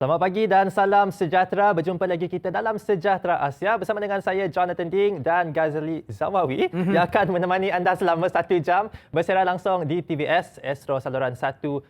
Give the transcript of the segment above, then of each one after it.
Selamat pagi dan salam sejahtera. Berjumpa lagi kita dalam Sejahtera Asia bersama dengan saya Jonathan Ding dan Ghazali Zawawi yang akan menemani anda selama 1 jam bersiaran langsung di TVS Astro saluran 122.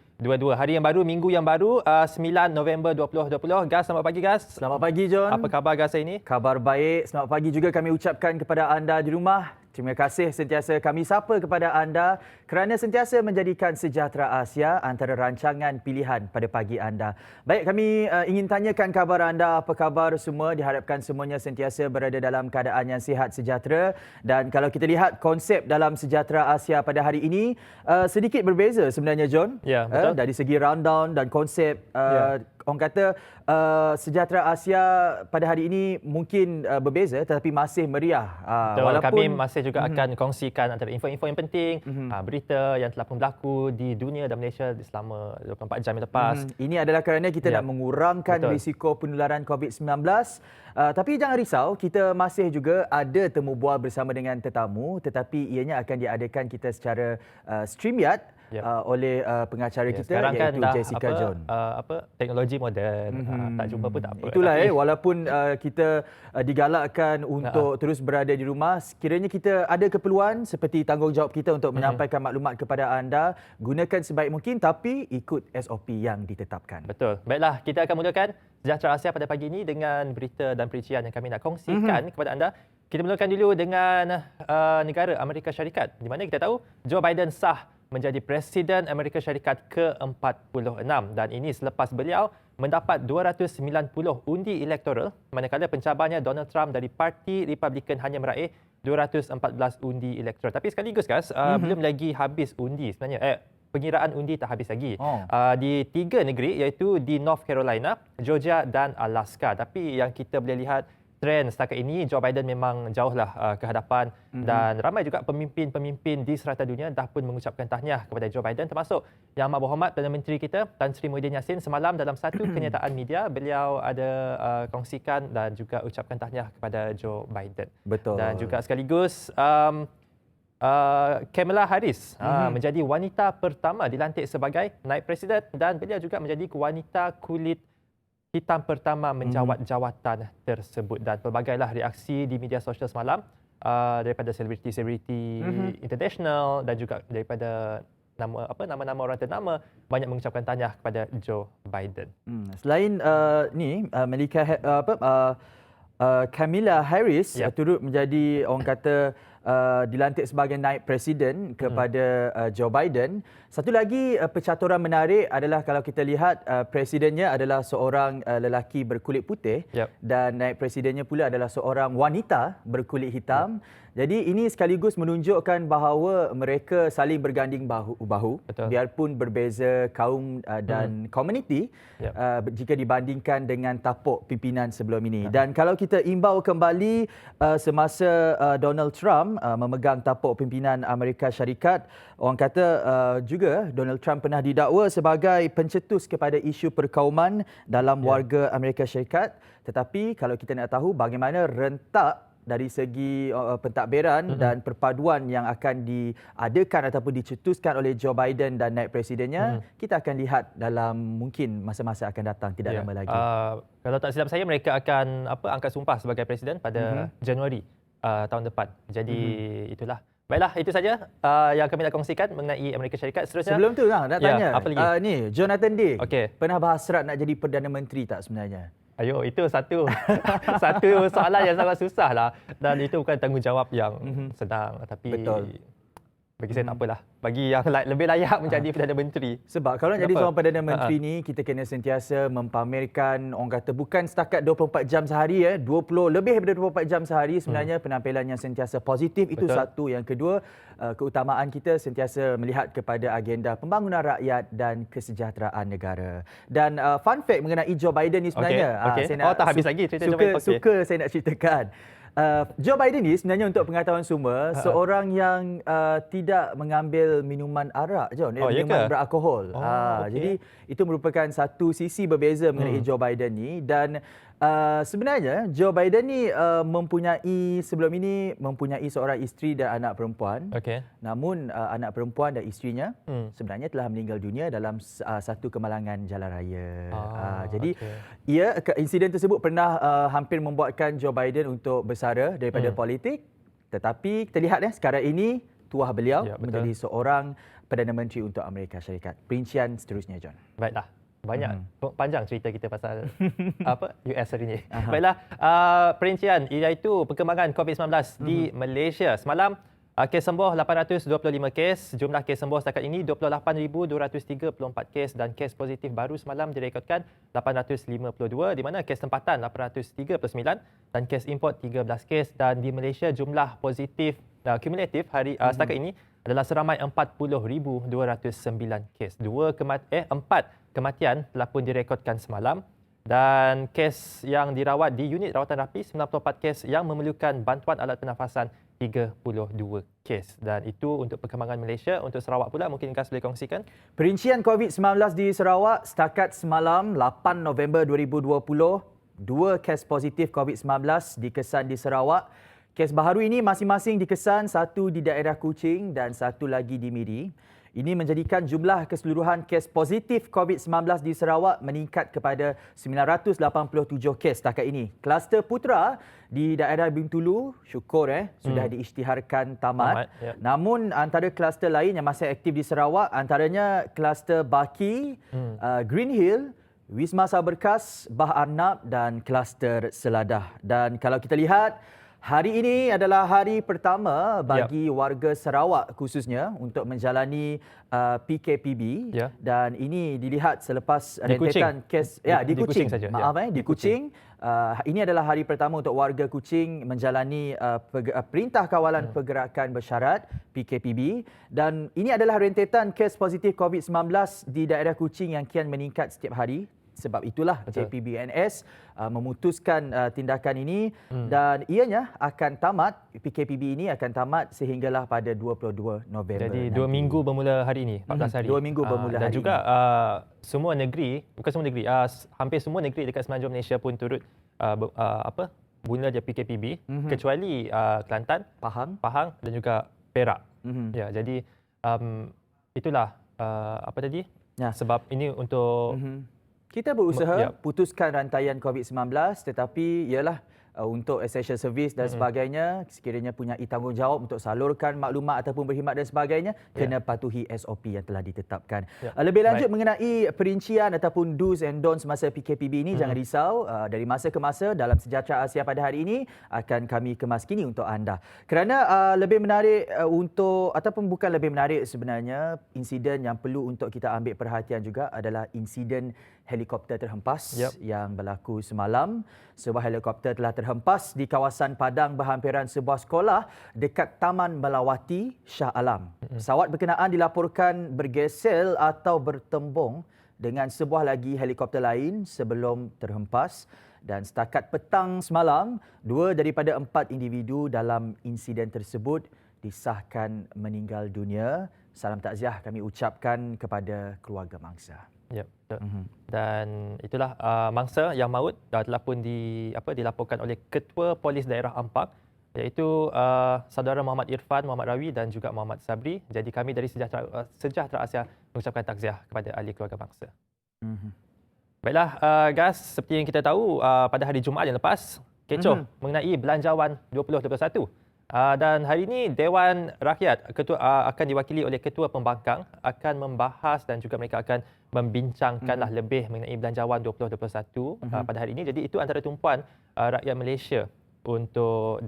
Hari yang baru, minggu yang baru, 9 November 2020. Gaz, selamat pagi Gaz. Selamat pagi John. Apa khabar Gaz hari ini? Kabar baik. Selamat pagi juga kami ucapkan kepada anda di rumah. Terima kasih sentiasa kami sapa kepada anda kerana sentiasa menjadikan Sejahtera Asia antara rancangan pilihan pada pagi anda. Baik, kami ingin tanyakan kabar anda, apa khabar semua? Diharapkan semuanya sentiasa berada dalam keadaan yang sihat sejahtera. Dan kalau kita lihat konsep dalam Sejahtera Asia pada hari ini sedikit berbeza sebenarnya John. Ya, betul. Dari segi rundown dan konsep orang kata Sejahtera Asia pada hari ini mungkin berbeza tetapi masih meriah. Betul, Walaupun kami masih juga akan kongsikan antara info-info yang penting, berita yang telah pun berlaku di dunia dan Malaysia selama 24 jam yang lepas. Ini adalah kerana kita nak mengurangkan risiko penularan COVID-19. Tapi jangan risau, kita masih juga ada temu bual bersama dengan tetamu tetapi ianya akan diadakan kita secara StreamYard oleh pengacara kita sekarang iaitu kan dah Jessica John. Teknologi moden, tak jumpa pun tak apa. Itulah walaupun kita digalakkan untuk terus berada di rumah, sekiranya kita ada keperluan seperti tanggungjawab kita untuk menyampaikan maklumat kepada anda, gunakan sebaik mungkin tapi ikut SOP yang ditetapkan. Betul. Baiklah, kita akan mulakan Sejahtera Asia pada pagi ini dengan berita dan perincian yang kami nak kongsikan kepada anda. Kita mulakan dulu dengan negara Amerika Syarikat, di mana kita tahu Joe Biden sah menjadi Presiden Amerika Syarikat ke-46 dan ini selepas beliau mendapat 290 undi elektoral manakala pencabarnya Donald Trump dari Parti Republikan hanya meraih 214 undi elektoral. Tapi sekaligus guys, belum lagi habis undi sebenarnya. Pengiraan undi tak habis lagi. Di 3 negeri iaitu di North Carolina, Georgia dan Alaska. Tapi yang kita boleh lihat trend setakat ini, Joe Biden memang jauhlah ke hadapan dan ramai juga pemimpin-pemimpin di serata dunia dah pun mengucapkan tahniah kepada Joe Biden, termasuk Yang Amat Berhormat Perdana Menteri kita Tan Sri Muhyiddin Yassin. Semalam dalam satu kenyataan media, beliau ada kongsikan dan juga ucapkan tahniah kepada Joe Biden. Betul. Dan juga sekaligus Kamala Harris menjadi wanita pertama dilantik sebagai naib presiden dan beliau juga menjadi wanita kulit hitam pertama menjawat jawatan tersebut. Dan pelbagailah reaksi di media sosial semalam daripada selebriti-selebriti international dan juga daripada nama-nama orang ternama banyak mengucapkan tahniah kepada Joe Biden. Selain Kamala Harris turut menjadi orang kata dilantik sebagai naib presiden kepada Joe Biden. Satu lagi percaturan menarik adalah kalau kita lihat presidennya adalah seorang lelaki berkulit putih dan naib presidennya pula adalah seorang wanita berkulit hitam. Jadi ini sekaligus menunjukkan bahawa mereka saling berganding bahu biarpun berbeza kaum dan komuniti jika dibandingkan dengan tapuk pimpinan sebelum ini. Dan kalau kita imbau kembali semasa Donald Trump memegang tapuk pimpinan Amerika Syarikat, orang kata juga Donald Trump pernah didakwa sebagai pencetus kepada isu perkauman dalam warga Amerika Syarikat. Tetapi kalau kita nak tahu bagaimana rentak dari segi pentadbiran dan perpaduan yang akan diadakan ataupun dicetuskan oleh Joe Biden dan naib presidennya, kita akan lihat dalam mungkin masa-masa akan datang, tidak lama lagi. Kalau tak silap saya, mereka akan angkat sumpah sebagai presiden pada Januari tahun depan. Jadi itulah. Baiklah, itu saja yang kami nak kongsikan mengenai Amerika Syarikat. Seterusnya, sebelum tu nak tanya, apa lagi? Ni Jonathan Ding, Okey. pernah berhasrat nak jadi Perdana Menteri tak sebenarnya? Ayo, itu satu soalan yang sangat susah lah. Dan itu bukan tanggungjawab yang senang. Tapi bagi saya tak apalah. Bagi yang lebih layak menjadi Perdana Menteri. Sebab kalau nak jadi seorang Perdana Menteri ni, kita kena sentiasa mempamerkan, orang kata bukan setakat 24 jam sehari, lebih daripada 24 jam sehari sebenarnya penampilan yang sentiasa positif. Itu satu. Yang kedua, keutamaan kita sentiasa melihat kepada agenda pembangunan rakyat dan kesejahteraan negara. Dan fun fact mengenai Joe Biden ni sebenarnya, saya nak tak habis lagi cerita Joe Biden. Suka saya nak ceritakan. Joe Biden ni sebenarnya untuk pengetahuan semua seorang yang tidak mengambil minuman arak, John, Oh, ya minuman ke? beralkohol. Oh, okey. Jadi itu merupakan satu sisi berbeza mengenai Joe Biden ni, dan sebenarnya Joe Biden ni sebelum ini mempunyai seorang isteri dan anak perempuan. Okey. Namun anak perempuan dan isterinya sebenarnya telah meninggal dunia dalam satu kemalangan jalan raya. Jadi insiden tersebut pernah hampir membuatkan Joe Biden untuk bersara daripada politik, tetapi kita lihat sekarang ini tuah beliau menjadi seorang Perdana Menteri untuk Amerika Syarikat. Perincian seterusnya, John. Baiklah. Banyak panjang cerita kita pasal US hari ini. Aha. Baiklah, perincian iaitu perkembangan COVID-19 di Malaysia. Semalam kes sembuh 825 kes, jumlah kes sembuh setakat ini 28,234 kes dan kes positif baru semalam direkodkan 852, di mana kes tempatan 839 dan kes import 13 kes, dan di Malaysia jumlah positif kumulatif hari setakat ini adalah seramai 40,209 kes. 4 kematian telah pun direkodkan semalam, dan kes yang dirawat di unit rawatan rapi 94 kes, yang memerlukan bantuan alat pernafasan 32 kes. Dan itu untuk perkembangan Malaysia. Untuk Sarawak pula, mungkin Gas boleh kongsikan? Perincian COVID-19 di Sarawak setakat semalam 8 November 2020, 2 kes positif COVID-19 dikesan di Sarawak. Kes baharu ini masing-masing dikesan, satu di daerah Kuching dan satu lagi di Miri. Ini menjadikan jumlah keseluruhan kes positif COVID-19 di Sarawak meningkat kepada 987 kes setakat ini. Kluster Putra di daerah Bintulu, syukur sudah diisytiharkan tamat. Namun antara kluster lain yang masih aktif di Sarawak antaranya kluster Baki, Green Hill, Wisma Saberkas, Bah Arnab dan kluster Seladah. Dan kalau kita lihat, hari ini adalah hari pertama bagi warga Sarawak khususnya untuk menjalani PKPB, dan ini dilihat selepas rentetan kes di Kuching saja. Di Kuching. Ini adalah hari pertama untuk warga Kuching menjalani Perintah Kawalan Pergerakan Bersyarat PKPB, dan ini adalah rentetan kes positif COVID-19 di daerah Kuching yang kian meningkat setiap hari. Sebab itulah JPBNS memutuskan tindakan ini, dan ianya akan tamat, PKPB ini akan tamat sehinggalah pada 22 November. Jadi 2 minggu bermula hari ini, 14 hari. 2 minggu bermula hari ini. Dan juga semua negeri, bukan semua negeri, hampir semua negeri dekat semenanjung Malaysia pun turut guna je PKPB, kecuali Kelantan, Pahang dan juga Perak. Ya, jadi itulah sebab ini untuk kita berusaha putuskan rantaian COVID-19, tetapi ialah untuk essential service dan sebagainya, sekiranya punya tanggungjawab untuk salurkan maklumat ataupun berkhidmat dan sebagainya, kena patuhi SOP yang telah ditetapkan. Lebih lanjut mengenai perincian ataupun do's and don'ts masa PKPB ini, jangan risau, dari masa ke masa dalam Sejahtera Asia pada hari ini akan kami kemaskini untuk anda. Kerana lebih menarik ataupun bukan lebih menarik sebenarnya, insiden yang perlu untuk kita ambil perhatian juga adalah insiden helikopter terhempas yang berlaku semalam. Sebuah helikopter telah terhempas di kawasan padang berhampiran sebuah sekolah dekat Taman Melawati, Shah Alam. Pesawat berkenaan dilaporkan bergesel atau bertembung dengan sebuah lagi helikopter lain sebelum terhempas, dan setakat petang semalam, 2 daripada 4 individu dalam insiden tersebut disahkan meninggal dunia. Salam takziah kami ucapkan kepada keluarga mangsa. Ya, betul. Dan itulah mangsa yang maut telah pun dilaporkan oleh Ketua Polis Daerah Ampak, iaitu saudara Muhammad Irfan, Muhammad Rawi dan juga Muhammad Sabri. Jadi kami dari Sejahtera Asia mengucapkan takziah kepada ahli keluarga mangsa. Baiklah, Gas, seperti yang kita tahu, pada hari Jumaat yang lepas, kecoh mengenai Belanjawan 2021. Dan hari ini Dewan Rakyat akan diwakili oleh Ketua Pembangkang akan membahas dan juga mereka akan membincangkanlah lebih mengenai Belanjawan 2021 pada hari ini. Jadi itu antara tumpuan rakyat Malaysia untuk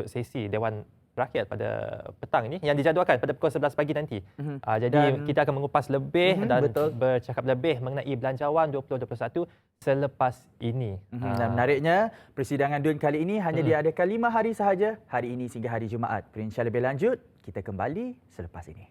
sesi Dewan Rakyat pada petang ini yang dijadualkan pada pukul 11 pagi nanti. Jadi kita akan mengupas lebih dan bercakap lebih mengenai Belanjawan 2021 selepas ini. Dan menariknya, persidangan DUN kali ini hanya diadakan 5 hari sahaja, hari ini sehingga hari Jumaat. Perincian lebih lanjut, kita kembali selepas ini.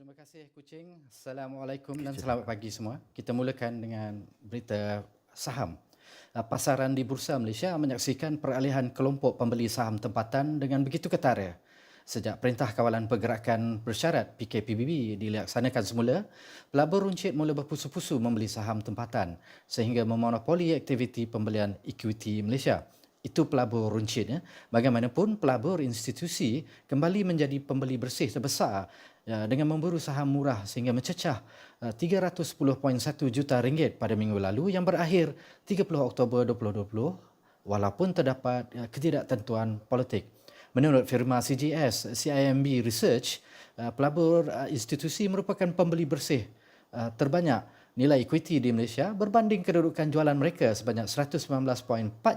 Terima kasih Kucing. Assalamualaikum dan selamat pagi semua. Kita mulakan dengan berita saham. Pasaran di Bursa Malaysia menyaksikan peralihan kelompok pembeli saham tempatan dengan begitu ketara. Sejak Perintah Kawalan Pergerakan Bersyarat PKPBB dilaksanakan semula, pelabur runcit mula berpusu-pusu membeli saham tempatan sehingga memonopoli aktiviti pembelian ekuiti Malaysia. Itu pelabur runcit. Bagaimanapun, pelabur institusi kembali menjadi pembeli bersih terbesar dengan memburu saham murah sehingga mencecah 310.1 juta ringgit pada minggu lalu yang berakhir 30 Oktober 2020 walaupun terdapat ketidaktentuan politik. Menurut firma CGS CIMB Research, pelabur institusi merupakan pembeli bersih terbanyak nilai ekuiti di Malaysia berbanding kedudukan jualan mereka sebanyak 119.4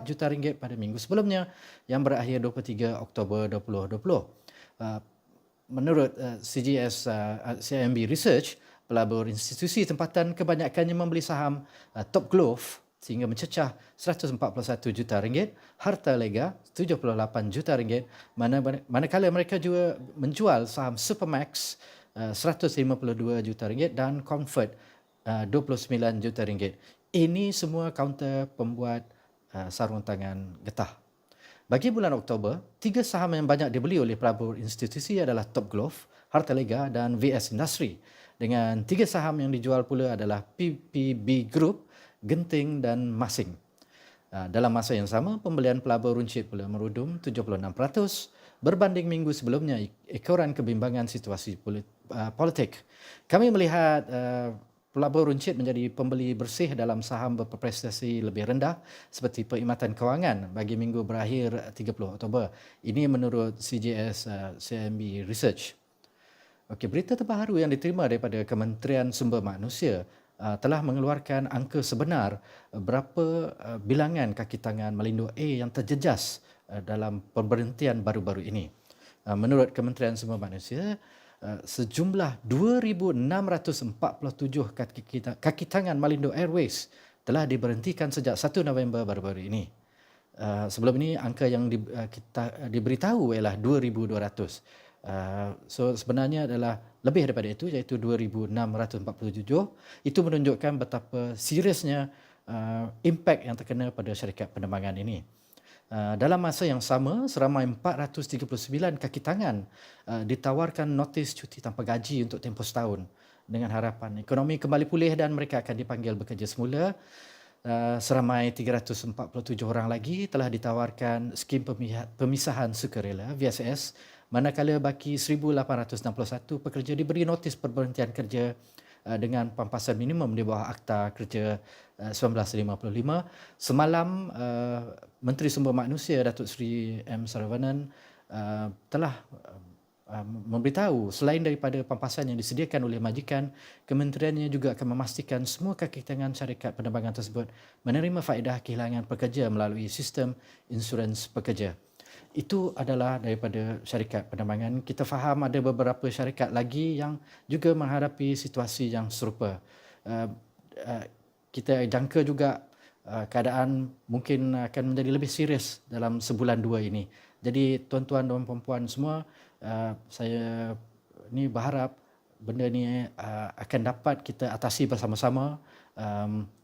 juta ringgit pada minggu sebelumnya yang berakhir 23 Oktober 2020. Menurut CGS CIMB Research, pelabur institusi tempatan kebanyakannya membeli saham Top Glove sehingga mencecah 141 juta ringgit, Harta Lega 78 juta ringgit, manakala mereka juga menjual saham Supermax 152 juta ringgit dan Comfort 29 juta ringgit. Ini semua kaunter pembuat sarung tangan getah. Bagi bulan Oktober, 3 saham yang banyak dibeli oleh pelabur institusi adalah Top Glove, Harta Lega dan VS Industry. Dengan 3 saham yang dijual pula adalah PPB Group, Genting dan Masing. Dalam masa yang sama, pembelian pelabur runcit pula merudum 76% berbanding minggu sebelumnya ekoran kebimbangan situasi politik. Kami melihat pelabur runcit menjadi pembeli bersih dalam saham berprestasi lebih rendah seperti perkhidmatan kewangan bagi minggu berakhir 30 Oktober. Ini menurut CGS CIMB Research. Okey, berita terbaru yang diterima daripada Kementerian Sumber Manusia telah mengeluarkan angka sebenar berapa bilangan kaki tangan Malindo A yang terjejas dalam pemberhentian baru-baru ini. Menurut Kementerian Sumber Manusia, sejumlah 2,647 kaki tangan Malindo Airways telah diberhentikan sejak 1 November baru-baru ini. Sebelum ini angka yang kita diberitahu ialah 2,200. So sebenarnya adalah lebih daripada itu, iaitu 2,647. Itu menunjukkan betapa seriusnya impak yang terkena pada syarikat penerbangan ini. Dalam masa yang sama, seramai 439 kaki tangan ditawarkan notis cuti tanpa gaji untuk tempoh setahun dengan harapan ekonomi kembali pulih dan mereka akan dipanggil bekerja semula. Seramai 347 orang lagi telah ditawarkan skim pemisahan sukarela VSS, manakala baki 1,861 pekerja diberi notis perberhentian kerja dengan pampasan minimum di bawah Akta Kerja 1955. Semalam, Menteri Sumber Manusia Datuk Seri M. Saravanan telah memberitahu selain daripada pampasan yang disediakan oleh majikan, kementeriannya juga akan memastikan semua kaki tangan syarikat penerbangan tersebut menerima faedah kehilangan pekerja melalui sistem insurans pekerja. Itu adalah daripada syarikat penerbangan. Kita faham ada beberapa syarikat lagi yang juga menghadapi situasi yang serupa. Kita jangka juga keadaan mungkin akan menjadi lebih serius dalam sebulan dua ini. Jadi tuan-tuan dan puan-puan semua, saya ni berharap benda ni akan dapat kita atasi bersama-sama.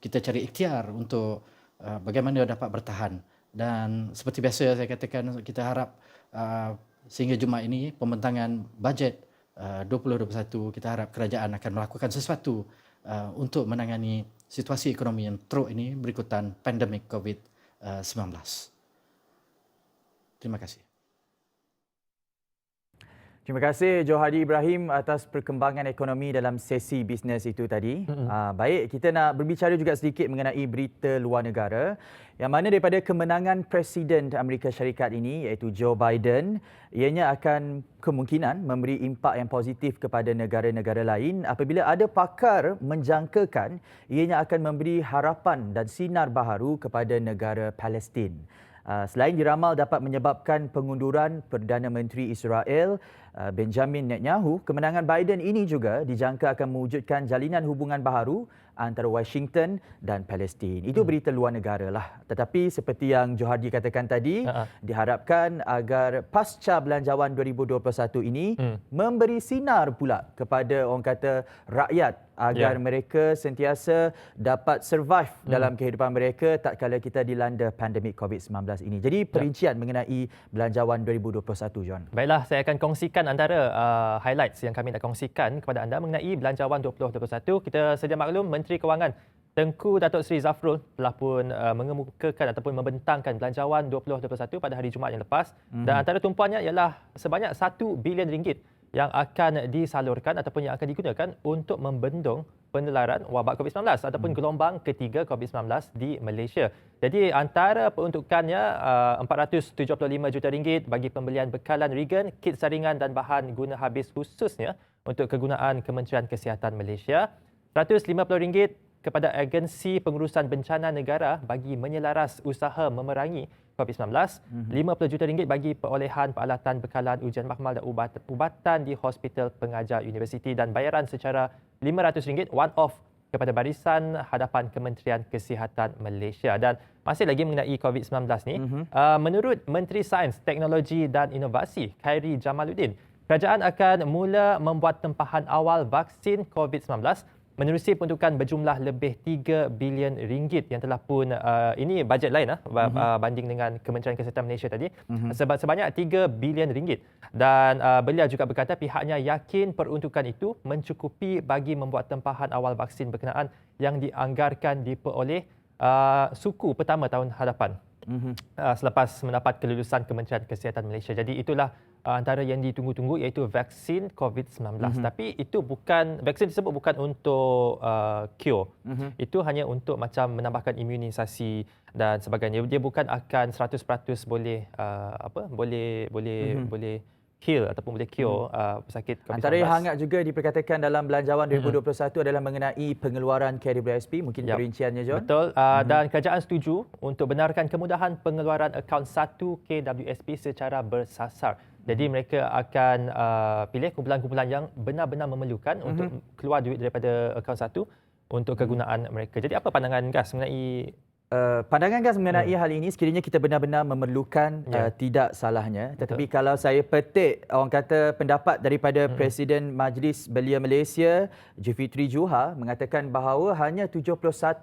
Kita cari ikhtiar untuk bagaimana dapat bertahan. Dan seperti biasa saya katakan, kita harap sehingga Jumaat ini pembentangan bajet 2021, kita harap kerajaan akan melakukan sesuatu untuk menangani situasi ekonomi yang teruk ini berikutan pandemik COVID-19. Terima kasih. Terima kasih Johadi Ibrahim atas perkembangan ekonomi dalam sesi bisnes itu tadi. Baik, kita nak berbicara juga sedikit mengenai berita luar negara yang mana daripada kemenangan Presiden Amerika Syarikat ini iaitu Joe Biden, ianya akan kemungkinan memberi impak yang positif kepada negara-negara lain apabila ada pakar menjangkakan ianya akan memberi harapan dan sinar baharu kepada negara Palestin. Selain diramal dapat menyebabkan pengunduran Perdana Menteri Israel Benjamin Netanyahu, kemenangan Biden ini juga dijangka akan mewujudkan jalinan hubungan baharu antara Washington dan Palestin. Itu berita luar negara lah. Tetapi seperti yang Johadi katakan tadi, diharapkan agar pasca belanjawan 2021 ini memberi sinar pula kepada orang kata rakyat agar mereka sentiasa dapat survive dalam kehidupan mereka tak kala kita dilanda pandemik COVID-19 ini. Jadi perincian mengenai belanjawan 2021, John. Baiklah, saya akan kongsikan antara highlights yang kami nak kongsikan kepada anda mengenai belanjawan 2021. Kita sedia maklum Menteri Kewangan Tengku Datuk Seri Zafrul telah pun mengemukakan ataupun membentangkan belanjawan 2021 pada hari Jumaat yang lepas dan antara tumpuannya ialah sebanyak 1 bilion ringgit yang akan disalurkan ataupun yang akan digunakan untuk membendung penularan wabak COVID-19 ataupun gelombang ketiga COVID-19 di Malaysia. Jadi antara peruntukannya 475 juta ringgit bagi pembelian bekalan reagen, kit saringan dan bahan guna habis khususnya untuk kegunaan Kementerian Kesihatan Malaysia. RM150 kepada agensi pengurusan bencana negara bagi menyelaras usaha memerangi COVID-19, RM50 juta bagi perolehan peralatan bekalan ujian mahmal dan ubatan di Hospital Pengajar Universiti dan bayaran secara RM500 one-off kepada barisan hadapan Kementerian Kesihatan Malaysia. Dan masih lagi mengenai COVID-19 ni, menurut Menteri Sains, Teknologi dan Inovasi Khairi Jamaluddin, kerajaan akan mula membuat tempahan awal vaksin COVID-19 menerusi peruntukan berjumlah lebih 3 bilion ringgit yang telah pun ini bajet lain banding dengan Kementerian Kesihatan Malaysia tadi sebanyak 3 bilion ringgit dan beliau juga berkata pihaknya yakin peruntukan itu mencukupi bagi membuat tempahan awal vaksin berkenaan yang dianggarkan diperoleh suku pertama tahun hadapan selepas mendapat kelulusan Kementerian Kesihatan Malaysia. Jadi itulah antara yang ditunggu-tunggu iaitu vaksin COVID-19. Tapi itu bukan, vaksin tersebut bukan untuk cure. Itu hanya untuk macam menambahkan imunisasi dan sebagainya. Dia bukan akan 100% boleh boleh heal ataupun boleh cure pesakit COVID-19. Antara yang hangat juga diperkatakan dalam belanjawan 2021 adalah mengenai pengeluaran KWSP. Mungkin perinciannya, John. Betul. Dan kerajaan setuju untuk benarkan kemudahan pengeluaran akaun 1 KWSP secara bersasar. Jadi mereka akan pilih kumpulan-kumpulan yang benar-benar memerlukan untuk keluar duit daripada akaun 1 untuk kegunaan mereka. Jadi apa pandangan GAS mengenai Pandangan Gas mengenai hal ini, sekiranya kita benar-benar memerlukan, tidak salahnya. Tetapi kalau saya petik orang kata pendapat daripada Presiden Majlis Belia Malaysia, Zulkifli Juha, mengatakan bahawa hanya 71%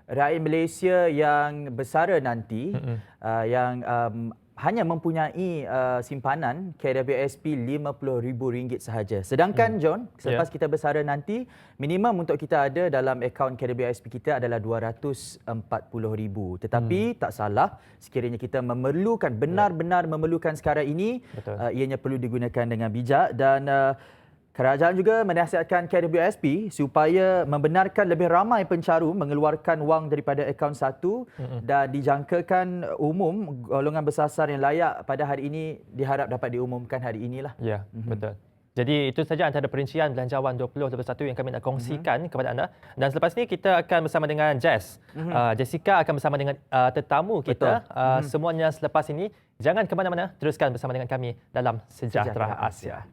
rakyat Malaysia yang bersara nanti yang hanya mempunyai simpanan KWSP RM50,000 sahaja. Sedangkan John, selepas kita bersara nanti, minimum untuk kita ada dalam akaun KWSP kita adalah RM240,000. Tetapi tak salah, sekiranya kita memerlukan, benar-benar memerlukan sekarang ini, ianya perlu digunakan dengan bijak. Dan kerajaan juga menasihatkan KWSP supaya membenarkan lebih ramai pencaru mengeluarkan wang daripada akaun satu dan dijangkakan umum golongan bersasar yang layak pada hari ini diharap dapat diumumkan hari inilah. Ya, betul. Jadi itu saja antara perincian belanjawan 2021 yang kami nak kongsikan kepada anda. Dan selepas ini kita akan bersama dengan Jess. Jessica akan bersama dengan tetamu kita. Semuanya selepas ini. Jangan ke mana-mana, teruskan bersama dengan kami dalam Sejahtera Asia.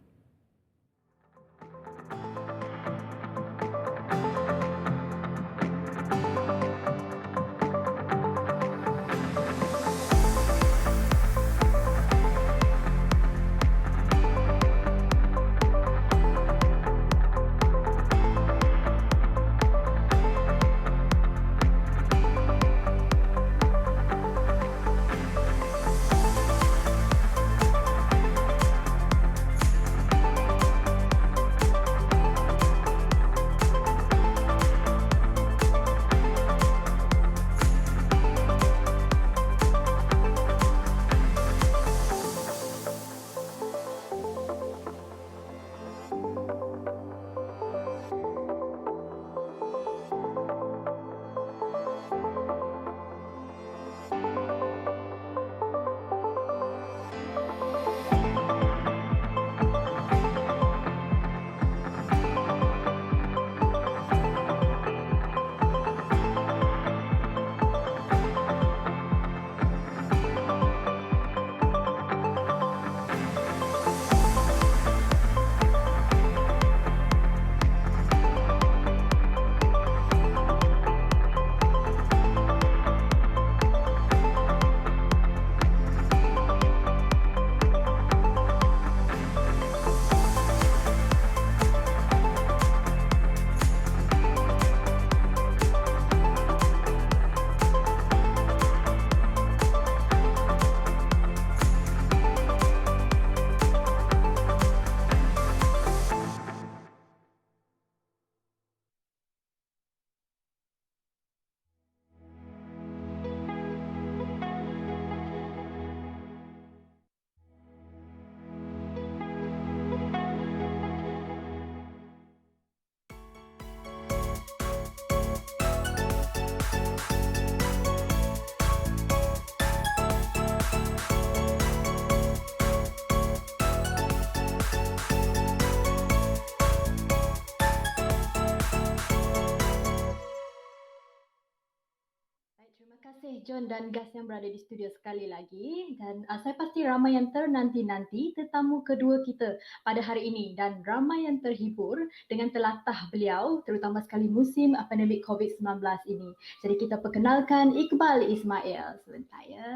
Terima kasih John dan Gas yang berada di studio sekali lagi, dan saya pasti ramai yang ternanti-nanti tetamu kedua kita pada hari ini dan ramai yang terhibur dengan telatah beliau terutama sekali musim pandemik COVID-19 ini. Jadi kita perkenalkan Iqbal Ismail sebentar ya.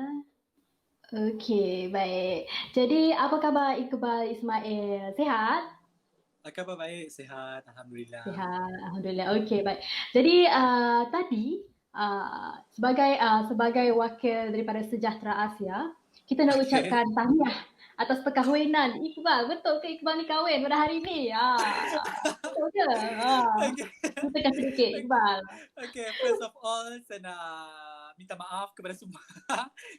Okey, baik. Jadi apa khabar Iqbal Ismail? Sihat? Khabar baik, sihat, Alhamdulillah. Sihat, Alhamdulillah. Okey, baik. Jadi tadi sebagai wakil daripada Sejahtera Asia, kita nak ucapkan tahniah atas perkahwinan Iqbal. Betul ke Iqbal ni kahwin pada hari ni? Betul ke? Ceritakan sedikit Iqbal. Okay, first of all, saya nak minta maaf kepada semua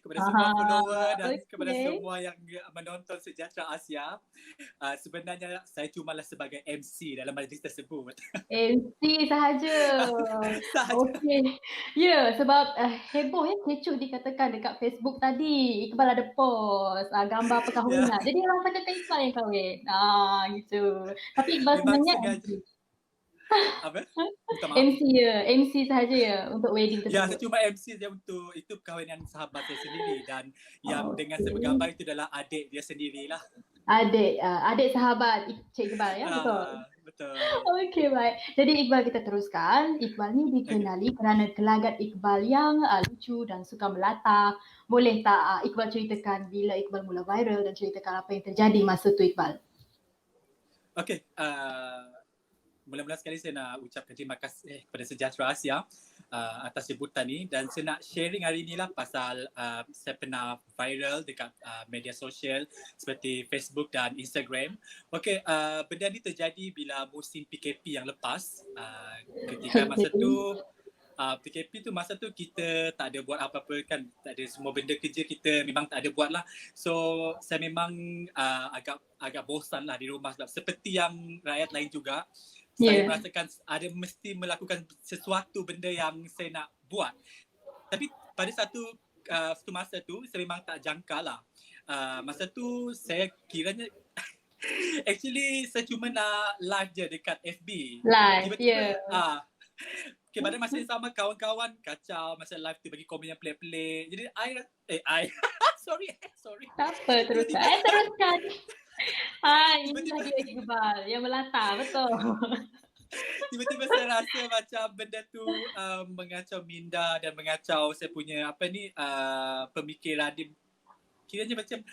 kepada semua follower dan kepada semua yang menonton Sejahtera Asia. Sebenarnya saya cumalah sebagai MC dalam majlis tersebut. MC sahaja. Okey. Ya, sebab heboh ya, kecoh dikatakan dekat Facebook tadi. Iqbal ada post gambar perkahwinan. Jadi orang sangka Iqbal yang kahwin. Gitu. Tapi Iqbal sebenarnya MC. Apa? Minta maaf. MC sahaja ya untuk wedding tersebut. Ya, saya cuma MC saja untuk itu perkahwinan sahabat saya sendiri dan yang dengan saya bergambar itu adalah adik dia sendirilah. Adik sahabat Cik Iqbal ya, betul. Betul. Okey, baik. Jadi Iqbal kita teruskan. Iqbal ni dikenali kerana gelagat Iqbal yang lucu dan suka melata. Boleh tak Iqbal ceritakan bila Iqbal mula viral dan ceritakan apa yang terjadi masa tu Iqbal? Okey, mula-mula sekali saya nak ucapkan terima kasih kepada Sejahtera Asia atas jemputan ni, dan saya nak sharing hari ni lah pasal saya pernah viral dekat media sosial seperti Facebook dan Instagram. Okey, benda ni terjadi bila musim PKP yang lepas. Ketika masa tu PKP tu masa tu kita tak ada buat apa-apa kan, tak ada, semua benda kerja kita memang tak ada buat lah. So saya memang agak bosan lah di rumah, sebab seperti yang rakyat lain juga, saya merasakan ada mesti melakukan sesuatu benda yang saya nak buat. Tapi pada satu masa tu saya memang tak jangka lah. Masa tu saya kiranya actually saya cuma nak live je dekat FB. Live, Tiba-tiba okay, pada masa yang sama kawan-kawan kacau masa live tu, bagi komen yang pelik-pelik. Jadi sorry. Tak apa, teruskan. Ini dia Iqbal yang melata, betul. Tiba-tiba saya rasa macam benda tu mengacau minda dan mengacau saya punya pemikiran. Kiranya macam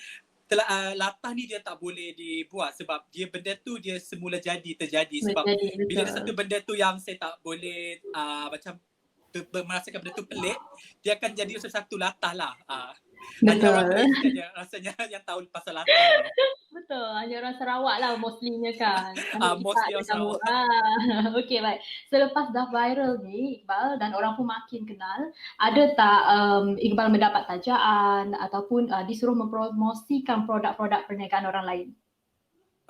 latah ni dia tak boleh dibuat, sebab benda tu dia semula terjadi sebab bila ada satu benda tu yang saya tak boleh merasakan benda tu pelik, dia akan jadi satu latah lah. Hanya orang lain saja rasanya yang tahu pasal latah ni. Betul, hanya orang Sarawak lah mostly-nya kan. Mostly orang Sarawak. Okey, baik. Selepas dah viral ni Iqbal dan orang pun makin kenal, ada tak Iqbal mendapat tajaan ataupun disuruh mempromosikan produk-produk perniagaan orang lain?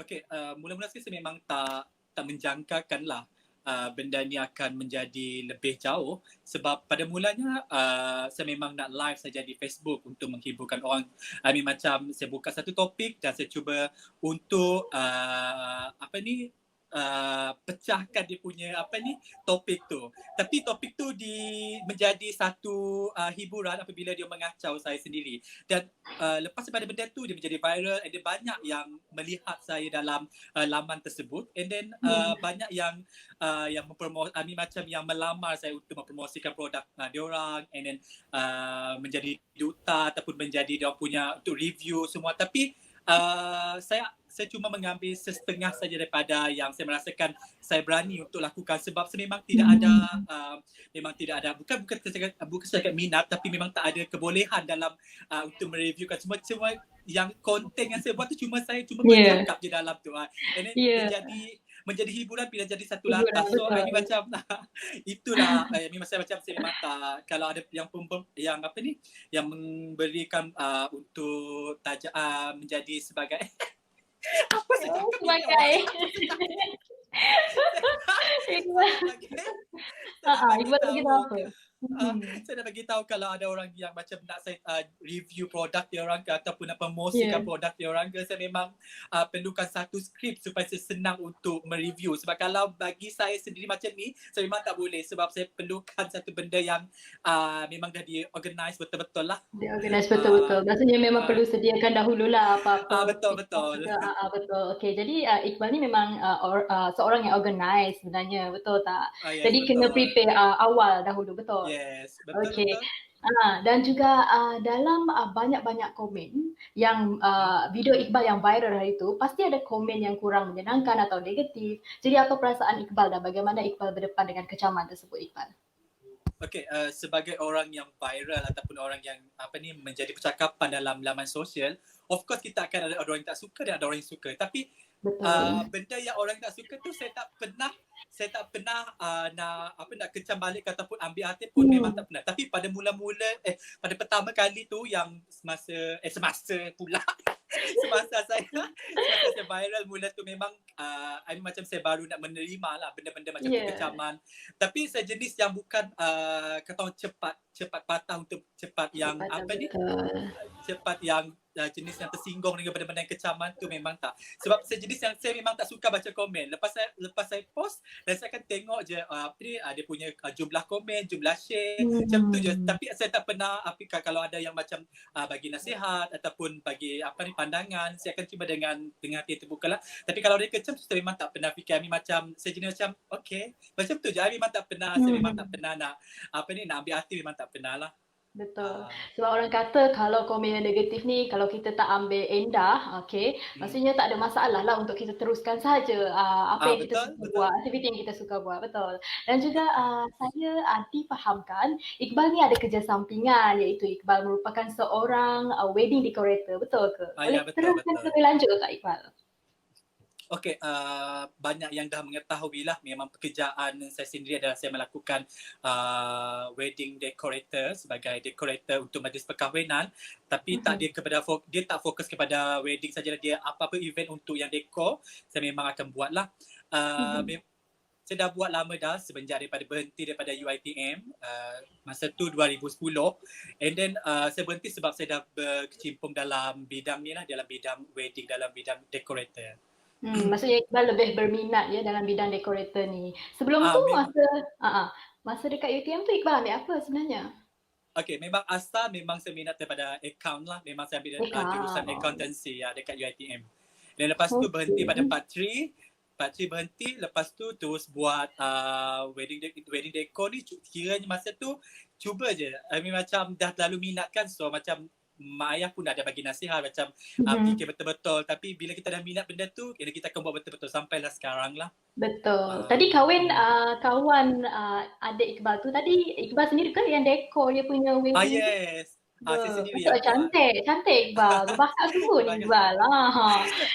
Okey, mula-mula saya memang tak menjangkakan lah benda ni akan menjadi lebih jauh, sebab pada mulanya saya memang nak live saja di Facebook untuk menghiburkan orang. Macam saya buka satu topik dan saya cuba untuk pecahkan dia punya topik tu. Tapi topik tu menjadi satu hiburan apabila dia mengacau saya sendiri. Dan lepas daripada benda tu dia menjadi viral, and then banyak yang melihat saya dalam laman tersebut, and then banyak yang macam yang melamar saya untuk mempromosikan produk diorang, and then menjadi duta ataupun menjadi dia punya untuk review semua. Tapi saya cuma mengambil setengah saja daripada yang saya merasakan saya berani untuk lakukan, sebab saya memang tidak ada bukan setakat minat, tapi memang tak ada kebolehan dalam untuk mereviewkan semua yang konten yang saya buat tu saya cuma bercakap je dalam tu. And then menjadi hiburan bila jadi satu latah. So macam itulah memang saya memang tak, kalau ada yang yang memberikan untuk tajaan menjadi sebagai apa saja sebagai Iqbal tak kita apa? Saya dah bagi tahu kalau ada orang yang macam nak saya review produk dia orang ke ataupun nak promosikan produk dia orang ke, saya memang perlukan satu skrip supaya saya senang untuk mereview. Sebab kalau bagi saya sendiri macam ni, saya memang tak boleh, sebab saya perlukan satu benda yang memang dah di-organize betul-betul lah. Di-organize betul-betul. Maksudnya memang perlu sediakan dahululah apa-apa. Betul. Betul. Okey, jadi Iqbal ni memang seorang yang organize sebenarnya, betul tak? Jadi kena prepare awal dahulu, betul? Yes, betul. Okey. Dan juga dalam banyak-banyak komen yang video Iqbal yang viral hari itu, pasti ada komen yang kurang menyenangkan atau negatif. Jadi apa perasaan Iqbal dan bagaimana Iqbal berdepan dengan kecaman tersebut, Iqbal? Okey, sebagai orang yang viral ataupun orang yang menjadi percakapan dalam laman sosial, of course kita akan ada orang yang tak suka dan ada orang yang suka. Tapi benda yang orang tak suka tu saya tak pernah nak kecam balik ataupun ambil hati pun, memang tak pernah. Tapi pada pada pertama kali tu yang semasa saya viral mula tu, memang macam saya baru nak menerima lah benda-benda macam tu, kecaman. Tapi saya jenis yang bukan kata orang cepat patah untuk cepat yang cepat yang jenis yang tersinggung dengan benda-benda yang kecaman tu, memang tak. Sebab saya jenis yang saya memang tak suka baca komen. Lepas saya post dan saya akan tengok je dia punya jumlah komen, jumlah share, macam tu je. Tapi saya tak pernah kalau ada yang macam bagi nasihat ataupun bagi pandangan, saya akan cuba dengan hati terbuka lah. Tapi kalau dia kecam, saya memang tak pernah fikir. Ami macam saya jenis macam okay, macam tu je. Ami memang tak pernah, saya memang tak pernah nak nak ambil hati, memang tak pernah lah. Betul. Sebab orang kata kalau komen yang negatif ni, kalau kita tak ambil endah, maksudnya tak ada masalah lah untuk kita teruskan saja apa yang kita suka buat, aktiviti yang kita suka buat. Betul. Dan juga saya difahamkan Iqbal ni ada kerja sampingan, iaitu Iqbal merupakan seorang wedding decorator. Betul ke? Boleh teruskan lebih lanjut tak Iqbal? Okey, banyak yang dah mengetahui lah, memang pekerjaan saya sendiri adalah saya melakukan wedding decorator, sebagai decorator untuk majlis perkahwinan. Tapi dia tak fokus kepada wedding saja, dia apa-apa event untuk yang dekor saya memang akan buat lah. Saya dah buat lama dah, semenjak berhenti daripada UiTM, masa tu 2010. And then saya berhenti sebab saya dah berkecimpung dalam bidang ni lah, dalam bidang wedding, dalam bidang decorator. Maksudnya Iqbal lebih berminat ya dalam bidang decorator ni. Sebelum tu masa dekat UTM tu Iqbal ambil apa sebenarnya? Okey, memang asal memang saya minat daripada account lah. Memang saya ambil jurusan accountancy dekat UiTM. Dan lepas tu berhenti pada part 3 berhenti, lepas tu terus buat wedding decor ni. Kiranya masa tu cuba je. I mean, macam dah terlalu minat kan, so macam mak ayah pun dah ada bagi nasihat macam fikir betul-betul, tapi bila kita dah minat benda tu, kita akan buat betul-betul sampailah sekarang lah. Betul. Tadi kawan adik Iqbal tu, tadi Iqbal sendiri kan yang dekor dia punya wedding? Yes. Saya sendiri betul, cantik Iqbal. Berbakat tu Iqbal.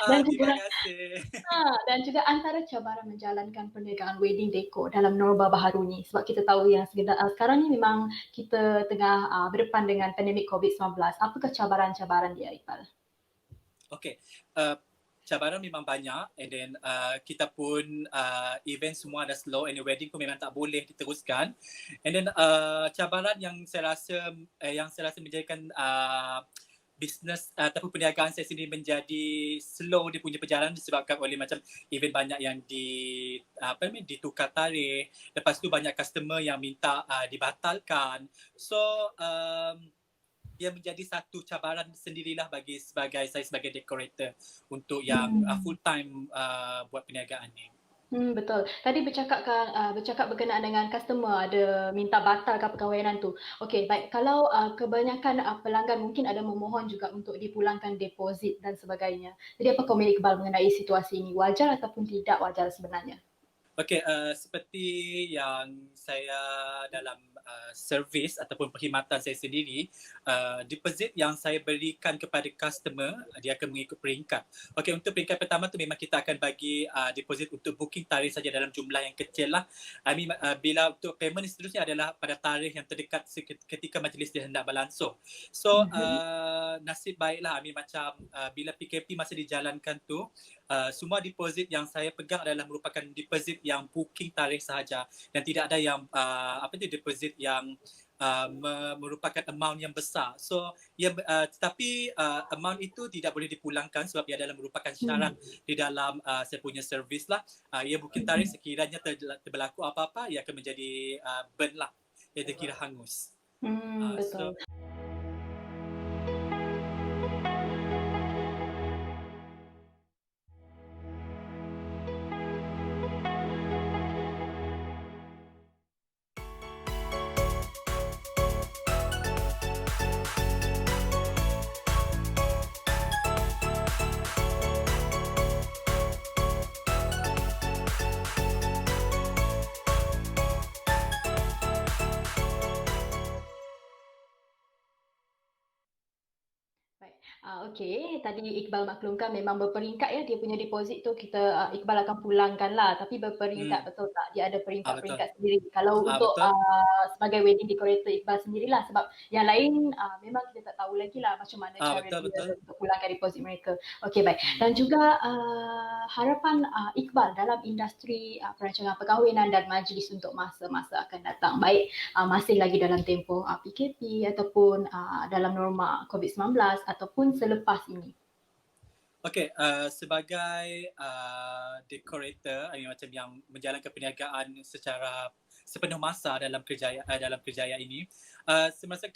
Terima kasih. Dan juga antara cabaran menjalankan perniagaan wedding decor dalam norma baharu ni, sebab kita tahu yang sekarang ni memang kita tengah berdepan dengan pandemik COVID-19. Apakah cabaran-cabaran dia Iqbal? Okey. Cabaran memang banyak, and then kita pun event semua dah slow, and wedding pun memang tak boleh diteruskan. And then cabaran yang saya rasa menjadikan bisnes ataupun perniagaan saya sendiri menjadi slow dia punya perjalanan disebabkan oleh macam event banyak yang ditukar tarikh, lepas tu banyak customer yang minta dibatalkan. So dia menjadi satu cabaran sendirilah sebagai saya sebagai decorator untuk yang full time buat perniagaan ni. Betul. Tadi bercakap berkenaan dengan customer ada minta batalkan perkahwinan tu. Okey, baik. Kalau kebanyakan pelanggan mungkin ada memohon juga untuk dipulangkan deposit dan sebagainya. Jadi apa komen Iqbal mengenai situasi ini? Wajar ataupun tidak wajar sebenarnya? Okey, seperti yang saya dalam servis ataupun perkhidmatan saya sendiri, deposit yang saya berikan kepada customer, dia akan mengikut peringkat. Okey, untuk peringkat pertama tu memang kita akan bagi deposit untuk booking tarikh saja dalam jumlah yang kecil lah. Bila untuk payment seterusnya adalah pada tarikh yang terdekat ketika majlis dia hendak berlangsung. So nasib baiklah macam bila PKP masa dijalankan tu, semua deposit yang saya pegang adalah merupakan deposit yang booking tarikh sahaja, dan tidak ada yang deposit yang merupakan amount yang besar. So tetapi amount itu tidak boleh dipulangkan sebab ia adalah merupakan syarat di dalam saya punya servis lah. Ia booking tarikh, sekiranya berlaku apa-apa, ia akan menjadi burn lah, ia dikira hangus. Betul. Okey, tadi Iqbal maklumkan memang berperingkat ya, dia punya deposit tu kita Iqbal akan pulangkan lah, tapi berperingkat, betul tak? Dia ada peringkat-peringkat sendiri. Kalau untuk sebagai wedding decorator Iqbal sendirilah, sebab yang lain memang kita tak tahu lagi lah macam mana cara dia untuk pulangkan deposit mereka. Okey, baik. Dan juga harapan Iqbal dalam industri perancangan perkahwinan dan majlis untuk masa-masa akan datang, baik masih lagi dalam tempoh PKP ataupun dalam norma COVID-19 ataupun selepas ini? Okey, sebagai decorator macam yang menjalankan perniagaan secara sepenuh masa dalam kerjaya ini, semasa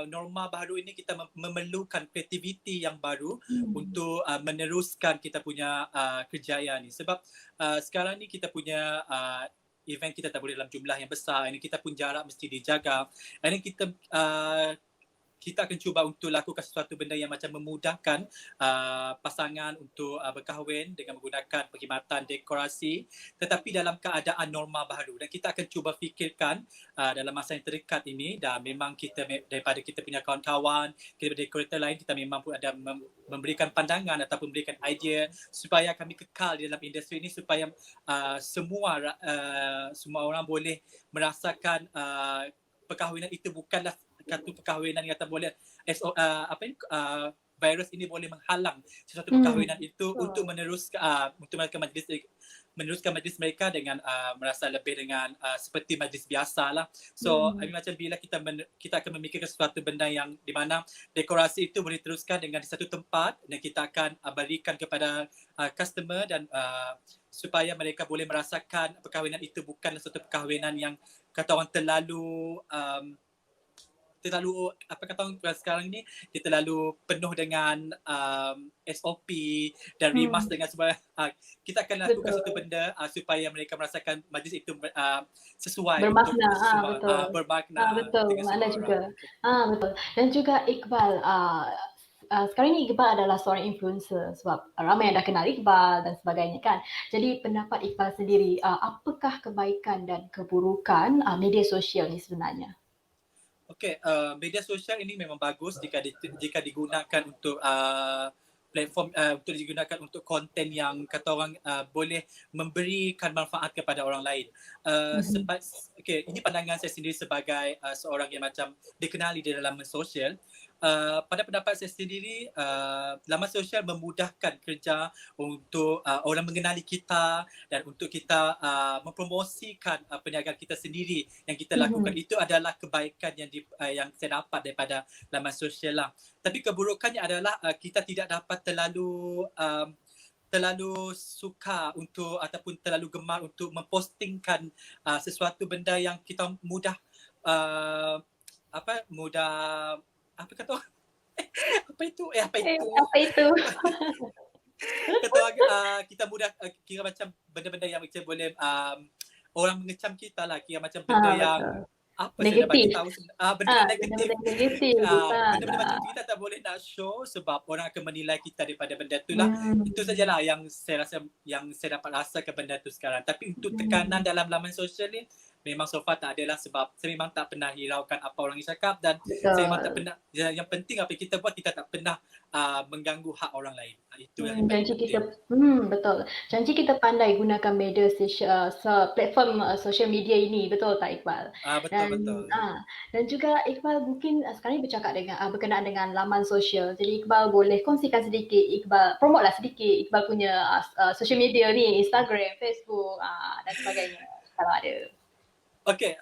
norma baru ini kita memerlukan kreativiti yang baru untuk meneruskan kita punya kerjaya ni. Sebab sekarang ni kita punya event kita tak boleh dalam jumlah yang besar, ini kita pun jarak mesti dijaga. Ini kita akan cuba untuk lakukan sesuatu benda yang macam memudahkan pasangan untuk berkahwin dengan menggunakan perkhidmatan dekorasi, tetapi dalam keadaan norma baru. Dan kita akan cuba fikirkan dalam masa yang terdekat ini, dan memang kita daripada kita punya kawan-kawan, kita dekorator lain, kita memang pun ada memberikan pandangan ataupun memberikan idea supaya kami kekal di dalam industri ini, supaya semua orang boleh merasakan perkahwinan itu bukanlah satu perkahwinan yang tak boleh virus ini boleh menghalang sesuatu perkahwinan itu untuk meneruskan majlis mereka dengan merasa lebih dengan seperti majlis biasa lah. So macam bila kita akan memikirkan sesuatu benda yang di mana dekorasi itu boleh teruskan dengan di satu tempat, dan kita akan berikan kepada customer, dan supaya mereka boleh merasakan perkahwinan itu bukanlah satu perkahwinan yang kata orang terlalu apa kata orang sekarang ni, dia terlalu penuh dengan SOP dan rimas dengan semua. Kita akan lakukan satu benda supaya mereka merasakan majlis itu sesuai bermakna. betul. Bermakna. Betul, makna juga. Betul. Dan juga Iqbal, sekarang ni Iqbal adalah seorang influencer, sebab ramai yang dah kenal Iqbal dan sebagainya kan. Jadi pendapat Iqbal sendiri, apakah kebaikan dan keburukan media sosial ni sebenarnya? Okey, media sosial ini memang bagus jika digunakan untuk platform untuk digunakan untuk konten yang kata orang boleh memberikan manfaat kepada orang lain. Okey, ini pandangan saya sendiri sebagai seorang yang macam dikenali di dalam sosial. Pada pendapat saya sendiri, laman sosial memudahkan kerja untuk orang mengenali kita, dan untuk kita mempromosikan perniagaan kita sendiri yang kita lakukan. Itu adalah kebaikan yang saya dapat daripada laman sosial lah. Tapi keburukannya adalah kita tidak dapat terlalu suka untuk ataupun terlalu gemar untuk mempostingkan sesuatu benda yang kita mudah apa kata orang? Apa itu? Kata orang, kita mudah kira macam benda-benda yang macam boleh orang mengecam kita lah, kira macam benda yang negatif. Benda negatif. Benda-benda macam Nah. kita tak boleh nak show sebab orang akan menilai kita daripada benda tu lah. Itu sajalah yang saya rasa, yang saya dapat rasakan benda tu sekarang. Tapi untuk tekanan dalam laman sosial ni memang so far tak adalah, sebab saya memang tak pernah hiraukan apa orang ni cakap, dan saya memang tak pernah, yang penting apa kita buat, kita tak pernah mengganggu hak orang lain. Itu yang paling penting. Betul. Janji kita pandai gunakan media platform social media ini, betul tak Iqbal? Betul. Dan juga Iqbal mungkin sekarang ni berkenaan dengan laman sosial. Jadi Iqbal boleh kongsikan sedikit, promote lah sedikit Iqbal punya social media ni, Instagram, Facebook dan sebagainya kalau ada. Okey,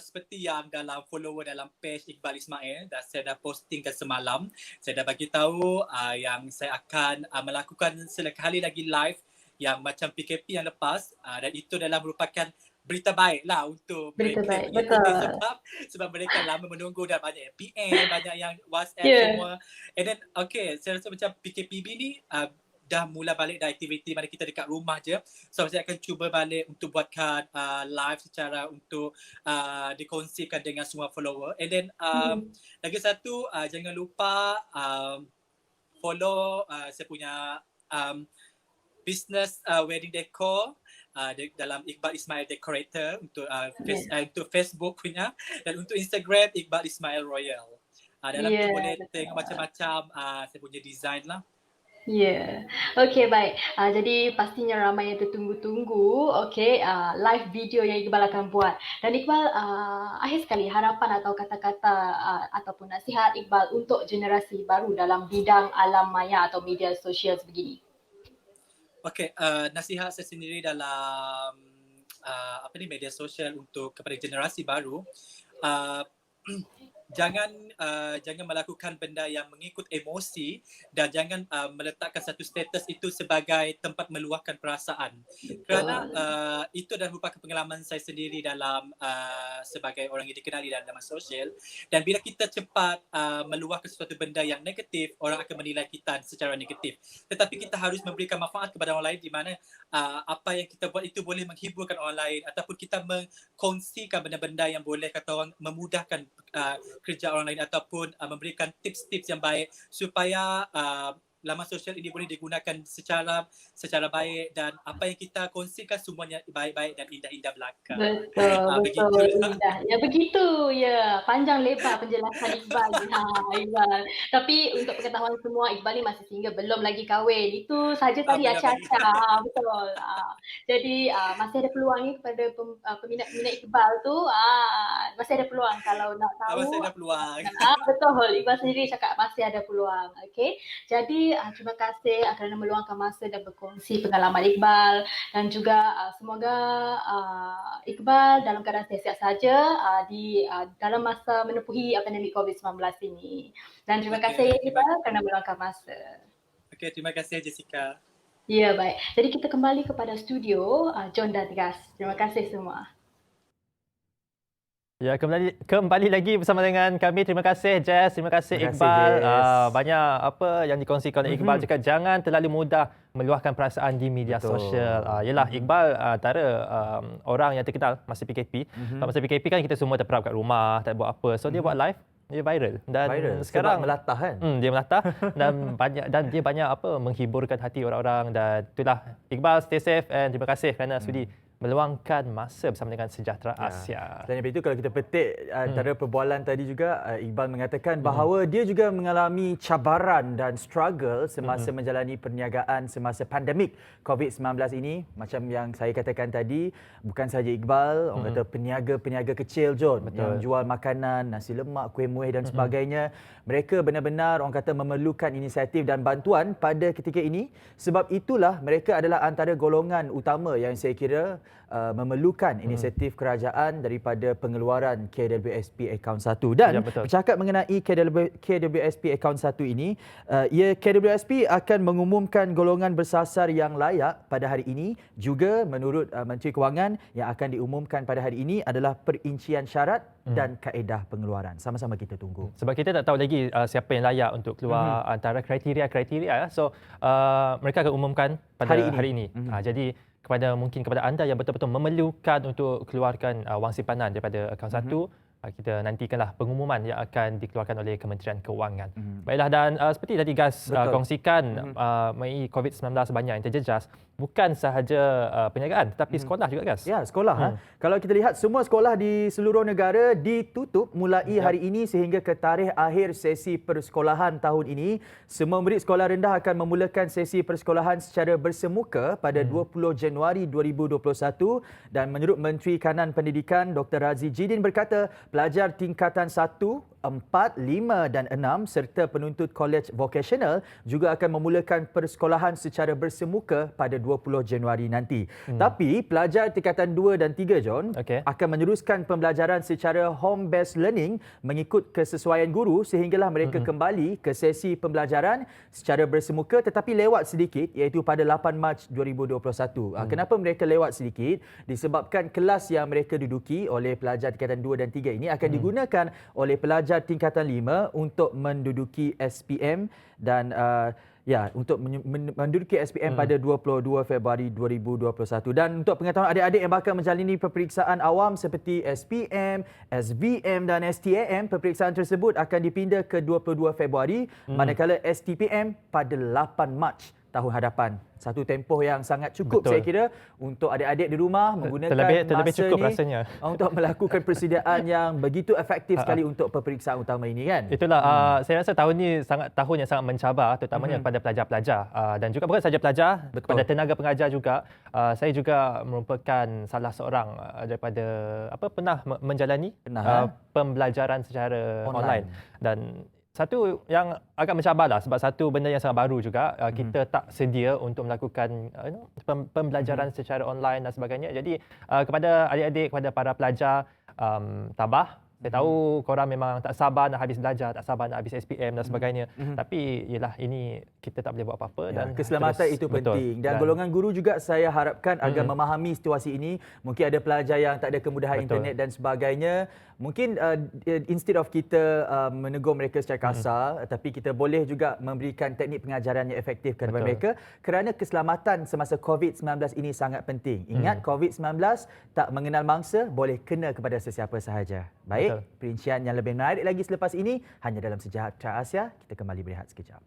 seperti yang dalam follower dalam page Iqbal Ismail, saya dah postingkan semalam. Saya dah bagi tahu yang saya akan melakukan sekali lagi live yang macam PKP yang lepas, dan itu adalah merupakan berita baik lah untuk Berita mereka. baik, betul. Sebab mereka lama menunggu, dan banyak yang PM, banyak yang WhatsApp semua. And then, saya rasa macam PKPB ni dah mula balik dari aktiviti mana kita dekat rumah je. So saya akan cuba balik untuk buatkan live secara untuk dikongsikan dengan semua follower. And then lagi satu, jangan lupa follow saya punya business wedding decor dalam Iqbal Ismail Decorator untuk untuk Facebook punya, dan untuk Instagram Iqbal Ismail Royal. Dalam tu boleh tengok macam-macam saya punya design lah. Okey, baik. Jadi pastinya ramai yang tertunggu-tunggu live video yang Iqbal akan buat. Dan Iqbal, akhir sekali harapan atau kata-kata ataupun nasihat Iqbal untuk generasi baru dalam bidang alam maya atau media sosial sebegini. Okey, nasihat saya sendiri dalam media sosial untuk kepada generasi baru, jangan melakukan benda yang mengikut emosi dan jangan meletakkan satu status itu sebagai tempat meluahkan perasaan. Kerana itu adalah merupakan pengalaman saya sendiri dalam sebagai orang yang dikenali dalam sosial, dan bila kita cepat meluahkan sesuatu benda yang negatif, orang akan menilai kita secara negatif. Tetapi kita harus memberikan manfaat kepada orang lain di mana apa yang kita buat itu boleh menghiburkan orang lain ataupun kita mengkongsikan benda-benda yang boleh kata orang memudahkan kerja orang lain ataupun memberikan tips-tips yang baik supaya laman sosial ini boleh digunakan secara baik dan apa yang kita kongsikan semuanya baik-baik dan indah-indah belaka. Betul, indah. Ya begitu, ya. Panjang lebar penjelasan Iqbal. Iqbal. Tapi untuk pengetahuan semua, Iqbal ni masih single, belum lagi kahwin. Itu saja tadi acah-acah. Betul. Jadi masih ada peluang ni kepada peminat-peminat Iqbal tu. Masih ada peluang kalau nak tahu. Masih ada peluang. Betul, Iqbal sendiri cakap masih ada peluang. Okey. Jadi terima kasih kerana meluangkan masa dan berkongsi pengalaman Iqbal, dan juga semoga Iqbal dalam keadaan sihat saja dalam masa menempuhi pandemik COVID-19 ini. Dan terima kasih Iqbal kerana meluangkan masa. Okey, terima kasih Jessica. Ya, baik. Jadi kita kembali kepada studio John dan Gas. Terima kasih semua. Ya, kembali lagi bersama dengan kami. Terima kasih Jess, terima kasih Iqbal. Banyak apa yang dikongsikan oleh Iqbal juga, jangan terlalu mudah meluahkan perasaan di media sosial. Yalah, Iqbal antara orang yang terkenal masa PKP. Masa PKP kan kita semua terperap kat rumah, tak buat apa. So dia buat live, dia viral dan sekarang melatah kan. Dia melatah dan dia banyak apa menghiburkan hati orang-orang, dan itulah Iqbal, stay safe and terima kasih kerana sudi meluangkan masa bersama dengan Sejahtera Asia. Selain daripada itu, kalau kita petik antara perbualan tadi juga, Iqbal mengatakan bahawa dia juga mengalami cabaran dan struggle semasa menjalani perniagaan semasa pandemik COVID-19 ini. Macam yang saya katakan tadi, bukan saja Iqbal, orang kata peniaga-peniaga kecil, John, yang jual makanan, nasi lemak, kuih muih dan sebagainya. Mereka benar-benar orang kata memerlukan inisiatif dan bantuan pada ketika ini. Sebab itulah mereka adalah antara golongan utama yang saya kira memerlukan inisiatif kerajaan daripada pengeluaran KWSP Akaun 1. Dan bercakap mengenai KWSP Akaun 1 ini, KWSP akan mengumumkan golongan bersasar yang layak pada hari ini. Juga menurut Menteri Kewangan, yang akan diumumkan pada hari ini adalah perincian syarat dan kaedah pengeluaran. Sama-sama kita tunggu. Sebab kita tak tahu lagi siapa yang layak untuk keluar antara kriteria-kriteria. So mereka akan umumkan pada hari ini. Jadi mungkin kepada anda yang betul-betul memerlukan untuk keluarkan wang simpanan daripada akaun 1, kita nantikanlah pengumuman yang akan dikeluarkan oleh Kementerian Kewangan. Baiklah, dan seperti tadi Gas kongsikan, mengenai COVID-19 banyak yang terjejas. Bukan sahaja perniagaan tetapi sekolah juga, Gas. Ya, sekolah. Kalau kita lihat, semua sekolah di seluruh negara ditutup mulai hari ini sehingga ke tarikh akhir sesi persekolahan tahun ini. Semua murid sekolah rendah akan memulakan sesi persekolahan secara bersemuka pada 20 Januari 2021, dan menurut Menteri Kanan Pendidikan Dr. Razi Jidin berkata, pelajar tingkatan 1, 4, 5 dan 6 serta penuntut kolej vokasional juga akan memulakan persekolahan secara bersemuka pada 20 Januari nanti. Tapi pelajar tingkatan 2 dan 3, John, akan meneruskan pembelajaran secara home based learning mengikut kesesuaian guru sehinggalah mereka kembali ke sesi pembelajaran secara bersemuka tetapi lewat sedikit, iaitu pada 8 Mac 2021. Kenapa mereka lewat sedikit? Disebabkan kelas yang mereka duduki oleh pelajar tingkatan 2 dan 3 ini akan digunakan oleh pelajar tingkatan 5 untuk menduduki SPM dan untuk menduduki SPM pada 22 Februari 2021. Dan untuk pengetahuan adik-adik yang bakal menjalani peperiksaan awam seperti SPM, SVM dan STAM, peperiksaan tersebut akan dipindah ke 22 Februari, manakala STPM pada 8 Mac tahun hadapan. Satu tempoh yang sangat cukup, saya kira, untuk adik-adik di rumah menggunakan terlebih masa cukup ni rasanya untuk melakukan persediaan yang begitu efektif sekali untuk peperiksaan utama ini, kan? Itulah, saya rasa tahun ini tahun yang sangat mencabar, terutamanya kepada pelajar-pelajar dan juga bukan saja pelajar, kepada tenaga pengajar juga. Saya juga merupakan salah seorang daripada pernah menjalani pembelajaran secara online. Dan satu yang agak mencabarlah sebab satu benda yang sangat baru juga, kita tak sedia untuk melakukan pembelajaran secara online dan sebagainya. Jadi kepada adik-adik, kepada para pelajar, tabah, Saya tahu korang memang tak sabar nak habis belajar, tak sabar nak habis SPM dan sebagainya. Tapi yalah, ini kita tak boleh buat apa-apa. Dan keselamatan terus, itu betul. penting. Dan golongan guru juga saya harapkan agar memahami situasi ini. Mungkin ada pelajar yang tak ada kemudahan internet dan sebagainya. Mungkin instead of kita menegur mereka secara kasar, tapi kita boleh juga memberikan teknik pengajaran yang efektif kepada mereka, kerana keselamatan semasa COVID-19 ini sangat penting. Ingat, COVID-19 tak mengenal mangsa, boleh kena kepada sesiapa sahaja. Baik, perincian yang lebih menarik lagi selepas ini hanya dalam Sejahtera Asia. Kita kembali berehat sekejap.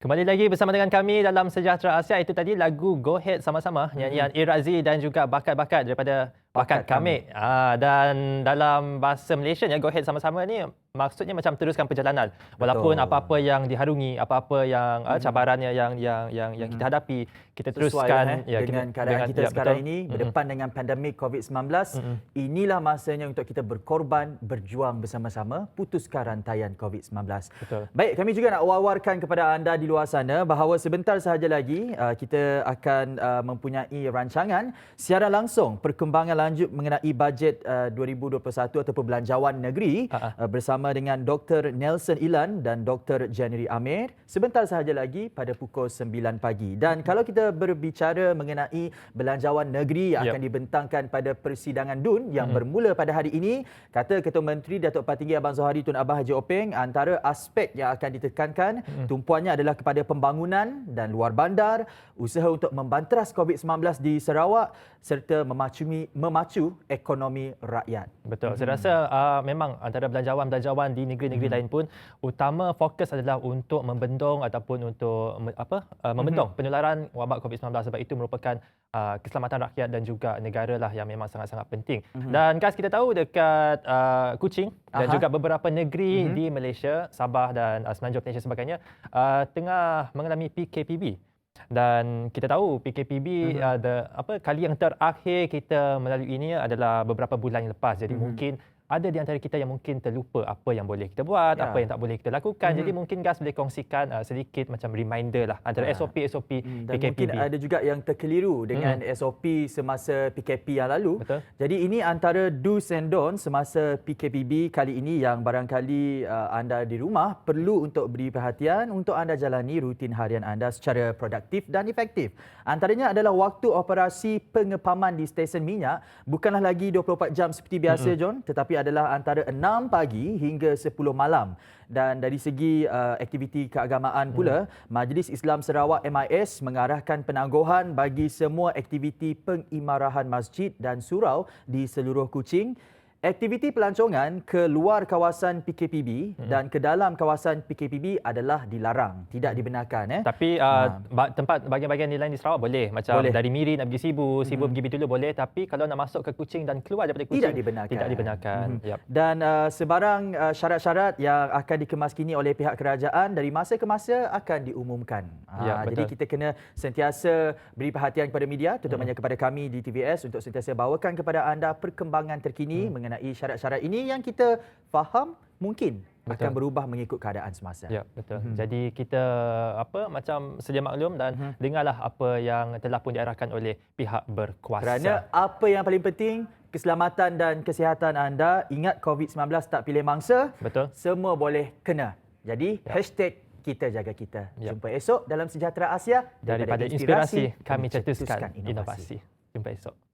Kembali lagi bersama dengan kami dalam Sejahtera Asia. Itu tadi lagu Go Ahead Sama-Sama, nyanyian Irazi dan juga Bakat-Bakat daripada Bakat Kami. Dan dalam bahasa Malaysia, Go Ahead Sama-Sama ni maksudnya macam teruskan perjalanan. Walaupun apa-apa yang diharungi, apa-apa yang cabarannya yang kita hadapi, kita teruskan dengan keadaan kita sekarang ini berdepan dengan pandemik COVID-19. Inilah masanya untuk kita berkorban, berjuang bersama-sama putuskan rantaian COVID-19. Betul. Baik, kami juga nak wawarkan kepada anda di luar sana bahawa sebentar sahaja lagi kita akan mempunyai rancangan siaran langsung perkembangan lanjut mengenai bajet 2021 ataupun belanjawan negeri bersama dengan Dr. Nelson Ilan dan Dr. January Amir sebentar sahaja lagi pada pukul 9 pagi. Dan kalau kita berbicara mengenai belanjawan negeri yang akan dibentangkan pada persidangan DUN yang bermula pada hari ini, kata Ketua Menteri Datuk Patinggi Abang Zohari Tun Abah Haji Openg, antara aspek yang akan ditekankan tumpuannya adalah kepada pembangunan dan luar bandar, usaha untuk membanteras COVID-19 di Sarawak serta memacu ekonomi rakyat. Betul. Saya rasa memang antara belanjawan-belanjawan di negeri-negeri lain pun utama fokus adalah untuk membendung ataupun untuk membendung penularan wabak COVID-19 sebab itu merupakan keselamatan rakyat dan juga negara lah yang memang sangat-sangat penting. Dan guys, kita tahu dekat Kuching dan juga beberapa negeri di Malaysia, Sabah dan Semenanjung Malaysia sebagainya tengah mengalami PKPB. Dan kita tahu PKPB kali yang terakhir kita melalui ini adalah beberapa bulan yang lepas. Jadi mungkin ada di antara kita yang mungkin terlupa apa yang boleh kita buat, apa yang tak boleh kita lakukan. Jadi mungkin Gas boleh kongsikan sedikit macam reminder lah antara SOP dan PKPB. mungkin ada juga yang terkeliru dengan SOP semasa PKP yang lalu. Betul. Jadi ini antara do's and don'ts semasa PKPB kali ini yang barangkali anda di rumah perlu untuk beri perhatian untuk anda jalani rutin harian anda secara produktif dan efektif. Antaranya adalah waktu operasi pengepaman di stesen minyak bukanlah lagi 24 jam seperti biasa, John, tetapi adalah antara 6 pagi hingga 10 malam. Dan dari segi aktiviti keagamaan pula, Majlis Islam Sarawak MIS mengarahkan penangguhan bagi semua aktiviti pengimarahan masjid dan surau di seluruh Kuching. Aktiviti pelancongan ke luar kawasan PKPB dan ke dalam kawasan PKPB adalah dilarang, tidak dibenarkan. Tapi tempat bahagian-bahagian di lain di Sarawak boleh. Macam dari Miri nak pergi Sibu pergi Betulu boleh. Tapi kalau nak masuk ke Kuching dan keluar daripada Kuching, tidak dibenarkan. Dan sebarang syarat-syarat yang akan dikemaskini oleh pihak kerajaan dari masa ke masa akan diumumkan. Jadi kita kena sentiasa beri perhatian kepada media, terutamanya kepada kami di TVS untuk sentiasa bawakan kepada anda perkembangan terkini mengenai syarat-syarat ini yang kita faham mungkin akan berubah mengikut keadaan semasa. Ya, betul. Jadi kita macam sedia maklum dan dengarlah apa yang telah pun diarahkan oleh pihak berkuasa. Kerana apa yang paling penting, keselamatan dan kesihatan anda. Ingat COVID-19 tak pilih mangsa. Betul. Semua boleh kena. Jadi hashtag kita jaga kita. Jumpa esok dalam Sejahtera Asia. Daripada inspirasi kami cetuskan inovasi. Jumpa esok.